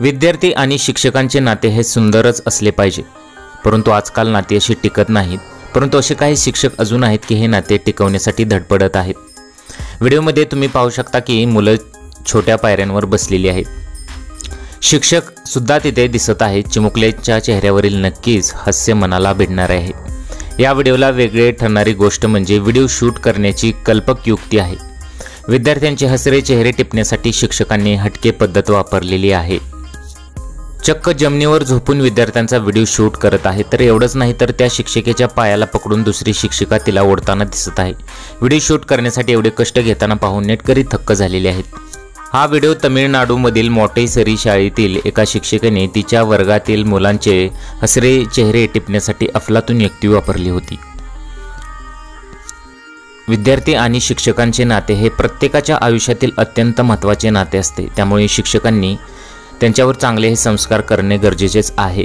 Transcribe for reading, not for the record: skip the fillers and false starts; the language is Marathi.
विद्यार्थी आणि शिक्षकांचे नाते हे सुंदरच असले पाहिजे, परंतु आजकाल नाती अशी टिकत नाहीत। परंतु असे काही शिक्षक अजून आहेत की हे नाते टिकवण्यासाठी धडपडत आहेत। व्हिडिओमध्ये तुम्ही पाहू शकता की मुलं छोट्या पायऱ्यांवर बसलेली आहेत। शिक्षक सुद्धा तिथे दिसत आहेत। चिमुकल्याच्या चेहऱ्यावरील नक्कीच हास्य मनाला भिडणार आहे। या व्हिडिओला वेगळे ठरणारी गोष्ट म्हणजे व्हिडिओ शूट करण्याची कल्पक युक्ती आहे। विद्यार्थ्यांचे हसरे चेहरे टिपण्यासाठी शिक्षकांनी हटके पद्धत वापरलेली आहे। चक्क जमिनीवर झोपून विद्यार्थ्यांचा व्हिडिओ शूट करत आहे। तर एवढंच नाही तर त्या शिक्षिकेच्या पायाला पकडून दुसरी शिक्षिका तिला ओढताना दिसत आहे। व्हिडिओ शूट करण्यासाठी एवढे कष्ट घेताना पाहून नेटकरी थक्क झालेले आहेत। हा व्हिडिओ तमिळनाडूमधील मोटेसरी शाळेतील एका शिक्षिकेने तिच्या वर्गातील मुलांचे हसरे चेहरे टिपण्यासाठी अफलातून युक्ती वापरली होती। विद्यार्थी आणि शिक्षकांचे नाते हे प्रत्येकाच्या आयुष्यातील अत्यंत महत्त्वाचे नाते असते। त्यामुळे शिक्षकांनी त्यांच्यावर चांगले हे संस्कार करणे गरजेचेच आहे।